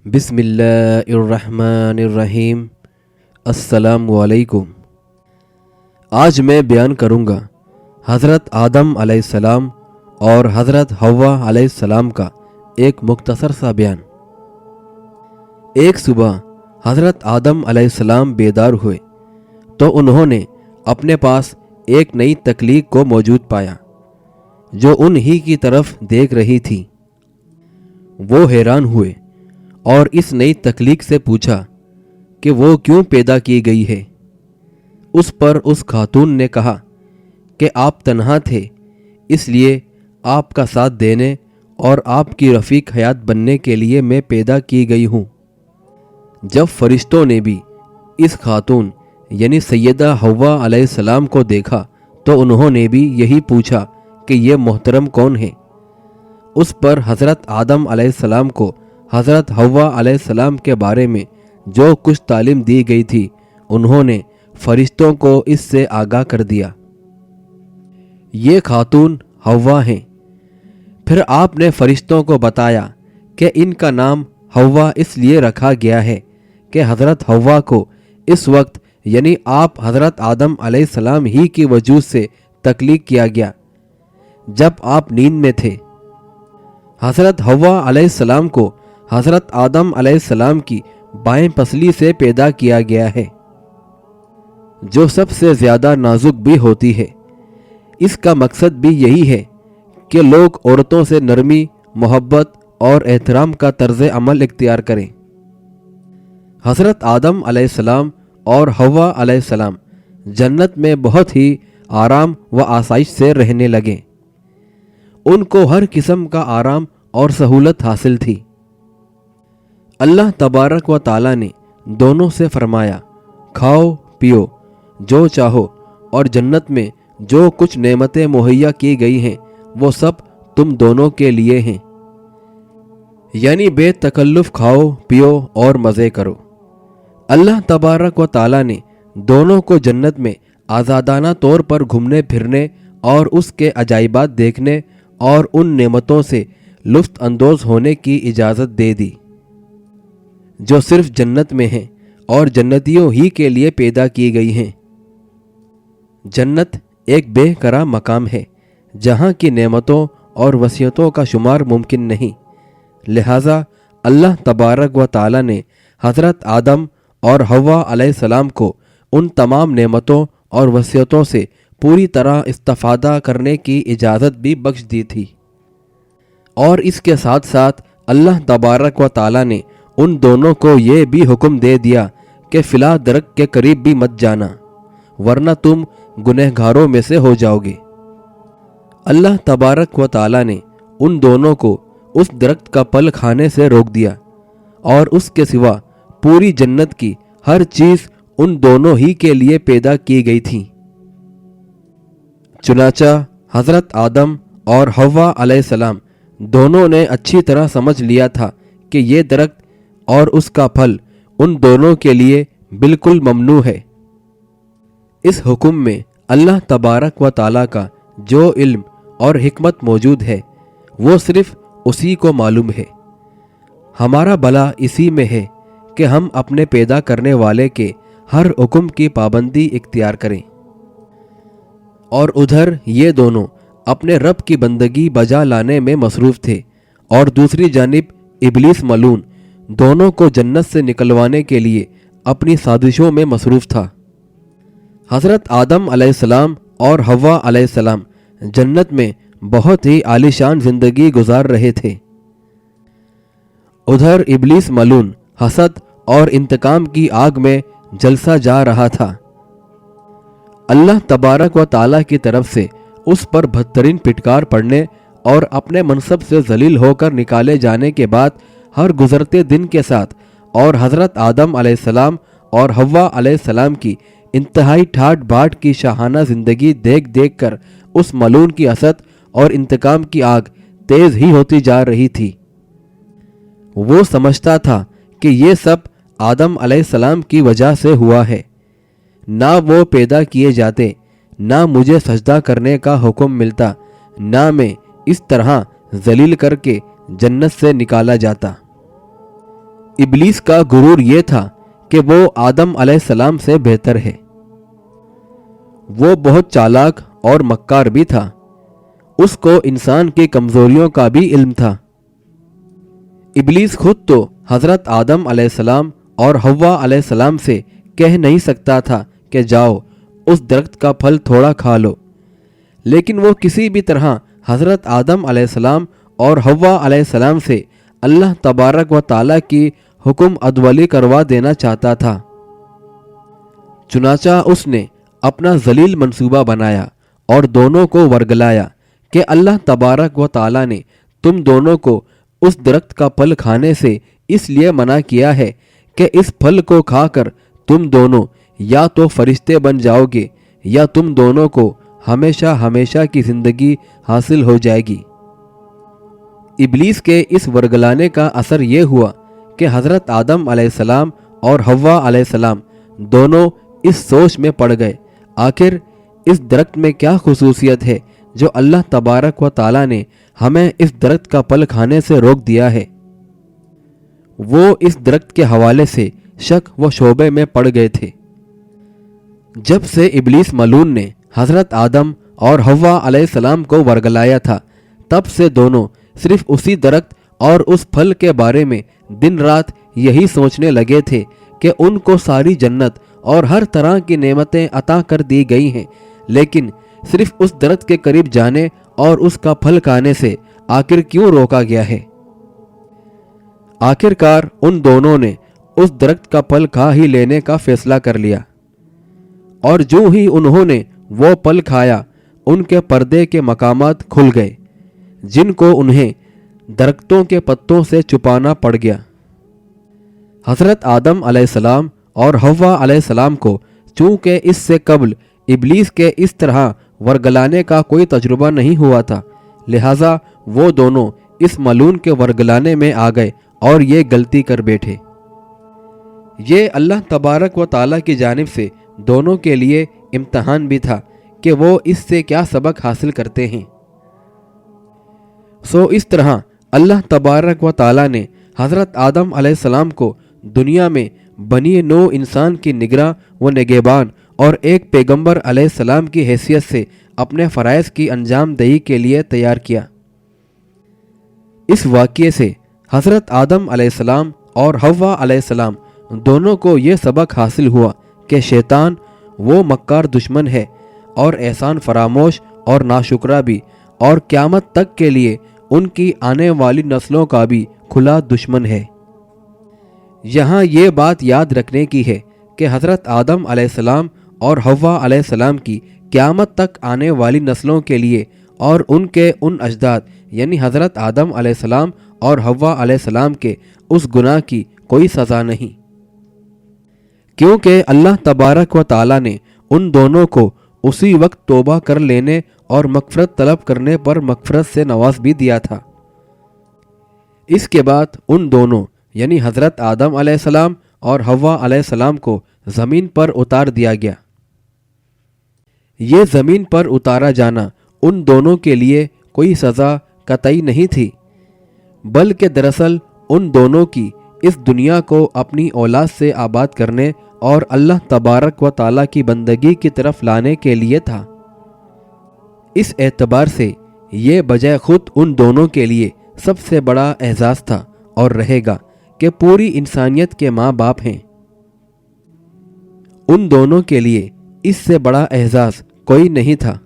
بسم اللہ الرحمن الرحیم۔ السلام علیکم۔ آج میں بیان کروں گا حضرت آدم علیہ السلام اور حضرت حوا علیہ السلام کا ایک مختصر سا بیان۔ ایک صبح حضرت آدم علیہ السلام بیدار ہوئے تو انہوں نے اپنے پاس ایک نئی تخلیق کو موجود پایا جو انہی کی طرف دیکھ رہی تھی۔ وہ حیران ہوئے اور اس نئی تخلیق سے پوچھا کہ وہ کیوں پیدا کی گئی ہے۔ اس پر اس خاتون نے کہا کہ آپ تنہا تھے، اس لیے آپ کا ساتھ دینے اور آپ کی رفیق حیات بننے کے لیے میں پیدا کی گئی ہوں۔ جب فرشتوں نے بھی اس خاتون یعنی سیدہ حوا علیہ السلام کو دیکھا تو انہوں نے بھی یہی پوچھا کہ یہ محترم کون ہے۔ اس پر حضرت آدم علیہ السلام کو حضرت حوا علیہ السلام کے بارے میں جو کچھ تعلیم دی گئی تھی انہوں نے فرشتوں کو اس سے آگاہ کر دیا۔ یہ خاتون حوا ہیں۔ پھر آپ نے فرشتوں کو بتایا کہ ان کا نام حوا اس لیے رکھا گیا ہے کہ حضرت حوا کو اس وقت یعنی آپ حضرت آدم علیہ السلام ہی کی وجود سے تخلیق کیا گیا جب آپ نیند میں تھے۔ حضرت حوا علیہ السلام کو حضرت آدم علیہ السلام کی بائیں پسلی سے پیدا کیا گیا ہے جو سب سے زیادہ نازک بھی ہوتی ہے۔ اس کا مقصد بھی یہی ہے کہ لوگ عورتوں سے نرمی، محبت اور احترام کا طرز عمل اختیار کریں۔ حضرت آدم علیہ السلام اور حوا علیہ السلام جنت میں بہت ہی آرام و آسائش سے رہنے لگے۔ ان کو ہر قسم کا آرام اور سہولت حاصل تھی۔ اللہ تبارک و تعالیٰ نے دونوں سے فرمایا، کھاؤ پیو جو چاہو، اور جنت میں جو کچھ نعمتیں مہیا کی گئی ہیں وہ سب تم دونوں کے لیے ہیں، یعنی بے تکلف کھاؤ پیو اور مزے کرو۔ اللہ تبارک و تعالیٰ نے دونوں کو جنت میں آزادانہ طور پر گھومنے پھرنے اور اس کے عجائبات دیکھنے اور ان نعمتوں سے لطف اندوز ہونے کی اجازت دے دی جو صرف جنت میں ہیں اور جنتیوں ہی کے لیے پیدا کی گئی ہیں۔ جنت ایک بے کرا مقام ہے جہاں کی نعمتوں اور وصیتوں کا شمار ممکن نہیں، لہٰذا اللہ تبارک و تعالیٰ نے حضرت آدم اور حوا علیہ السلام کو ان تمام نعمتوں اور وصیتوں سے پوری طرح استفادہ کرنے کی اجازت بھی بخش دی تھی، اور اس کے ساتھ ساتھ اللہ تبارک و تعالیٰ نے ان دونوں کو یہ بھی حکم دے دیا کہ فلاں درخت کے قریب بھی مت جانا ورنہ تم گنہگاروں میں سے ہو جاؤ گے۔ اللہ تبارک و تعالیٰ نے ان دونوں کو اس درخت کا پھل کھانے سے روک دیا، اور اس کے سوا پوری جنت کی ہر چیز ان دونوں ہی کے لیے پیدا کی گئی تھی۔ چنانچہ حضرت آدم اور حوا علیہ السلام دونوں نے اچھی طرح سمجھ لیا تھا کہ یہ درخت اور اس کا پھل ان دونوں کے لیے بالکل ممنوع ہے۔ اس حکم میں اللہ تبارک و تعالیٰ کا جو علم اور حکمت موجود ہے وہ صرف اسی کو معلوم ہے۔ ہمارا بھلا اسی میں ہے کہ ہم اپنے پیدا کرنے والے کے ہر حکم کی پابندی اختیار کریں، اور ادھر یہ دونوں اپنے رب کی بندگی بجا لانے میں مصروف تھے، اور دوسری جانب ابلیس ملعون دونوں کو جنت سے نکلوانے کے لیے اپنی سازشوں میں مصروف تھا۔ حضرت آدم علیہ السلام اور حوا علیہ السلام جنت میں بہت ہی عالیشان زندگی گزار رہے تھے۔ ادھر ابلیس ملعون حسد اور انتقام کی آگ میں جلسا جا رہا تھا۔ اللہ تبارک و تعالیٰ کی طرف سے اس پر بدترین پھٹکار پڑنے اور اپنے منصب سے ذلیل ہو کر نکالے جانے کے بعد ہر گزرتے دن کے ساتھ اور حضرت آدم علیہ السلام اور حوا علیہ السلام کی انتہائی ٹھاٹ باٹ کی شاہانہ زندگی دیکھ دیکھ کر اس ملعون کی حسد اور انتقام کی آگ تیز ہی ہوتی جا رہی تھی۔ وہ سمجھتا تھا کہ یہ سب آدم علیہ السلام کی وجہ سے ہوا ہے، نہ وہ پیدا کیے جاتے، نہ مجھے سجدہ کرنے کا حکم ملتا، نہ میں اس طرح ذلیل کر کے جنت سے نکالا جاتا۔ ابلیس کا غرور یہ تھا کہ وہ آدم علیہ السلام سے بہتر ہے۔ وہ بہت چالاک اور مکار بھی تھا۔ اس کو انسان کی کمزوریوں کا بھی علم تھا۔ ابلیس خود تو حضرت آدم علیہ السلام اور حوا علیہ السلام سے کہہ نہیں سکتا تھا کہ جاؤ اس درخت کا پھل تھوڑا کھا لو، لیکن وہ کسی بھی طرح حضرت آدم علیہ السلام اور حوا علیہ السلام سے اللہ تبارک و تعالیٰ کی حکم ادولی کروا دینا چاہتا تھا۔ چنانچہ اس نے اپنا ذلیل منصوبہ بنایا اور دونوں کو ورگلایا کہ اللہ تبارک و تعالیٰ نے تم دونوں کو اس درخت کا پھل کھانے سے اس لیے منع کیا ہے کہ اس پھل کو کھا کر تم دونوں یا تو فرشتے بن جاؤ گے یا تم دونوں کو ہمیشہ ہمیشہ کی زندگی حاصل ہو جائے گی۔ ابلیس کے اس ورگلانے کا اثر یہ ہوا کہ حضرت آدم علیہ السلام اور حوا علیہ السلام دونوں اس سوچ میں پڑ گئے، آخر اس درخت میں کیا خصوصیت ہے جو اللہ تبارک و تعالیٰ نے ہمیں اس درخت کا پھل کھانے سے روک دیا ہے۔ وہ اس درخت کے حوالے سے شک و شبہے میں پڑ گئے تھے۔ جب سے ابلیس ملعون نے حضرت آدم اور حوا علیہ السلام کو ورگلایا تھا، تب سے دونوں صرف اسی درخت اور اس پھل کے بارے میں دن رات یہی سوچنے لگے تھے کہ ان کو ساری جنت اور ہر طرح کی نعمتیں عطا کر دی گئی ہیں، لیکن صرف اس درخت کے قریب جانے اور اس کا پھل کھانے سے آخر کیوں روکا گیا ہے؟ آخرکار ان دونوں نے اس درخت کا پھل کھا ہی لینے کا فیصلہ کر لیا، اور جو ہی انہوں نے وہ پھل کھایا ان کے پردے کے مقامات کھل گئے جن کو انہیں درختوں کے پتوں سے چھپانا پڑ گیا۔ حضرت آدم علیہ السلام اور حوا علیہ السلام کو چونکہ اس سے قبل ابلیس کے اس طرح ورگلانے کا کوئی تجربہ نہیں ہوا تھا، لہٰذا وہ دونوں اس ملعون کے ورگلانے میں آ گئے اور یہ غلطی کر بیٹھے۔ یہ اللہ تبارک و تعالیٰ کی جانب سے دونوں کے لیے امتحان بھی تھا کہ وہ اس سے کیا سبق حاصل کرتے ہیں۔ اس طرح اللہ تبارک و تعالیٰ نے حضرت آدم علیہ السلام کو دنیا میں بنی نوع انسان کی نگراں و نگہبان اور ایک پیغمبر علیہ السلام کی حیثیت سے اپنے فرائض کی انجام دہی کے لیے تیار کیا۔ اس واقعے سے حضرت آدم علیہ السلام اور حوا علیہ السلام دونوں کو یہ سبق حاصل ہوا کہ شیطان وہ مکار دشمن ہے اور احسان فراموش اور ناشکرہ بھی، اور قیامت تک کے لیے ان کی آنے والی نسلوں کا بھی کھلا دشمن ہے۔ یہاں یہ بات یاد رکھنے کی ہے کہ حضرت آدم علیہ السلام اور حوا علیہ السلام کی قیامت تک آنے والی نسلوں کے لیے اور ان کے ان اجداد یعنی حضرت آدم علیہ السلام اور حوا علیہ السلام کے اس گناہ کی کوئی سزا نہیں، کیونکہ اللہ تبارک و تعالیٰ نے ان دونوں کو اسی وقت توبہ کر لینے اور مغفرت طلب کرنے پر مغفرت سے نواز بھی دیا تھا۔ اس کے بعد ان دونوں یعنی حضرت آدم علیہ السلام اور حوا علیہ السلام کو زمین پر اتار دیا گیا۔ یہ زمین پر اتارا جانا ان دونوں کے لیے کوئی سزا قطعی نہیں تھی، بلکہ دراصل ان دونوں کی اس دنیا کو اپنی اولاد سے آباد کرنے اور اللہ تبارک و تعالیٰ کی بندگی کی طرف لانے کے لیے تھا۔ اس اعتبار سے یہ بجائے خود ان دونوں کے لیے سب سے بڑا اعزاز تھا اور رہے گا کہ پوری انسانیت کے ماں باپ ہیں۔ ان دونوں کے لیے اس سے بڑا اعزاز کوئی نہیں تھا۔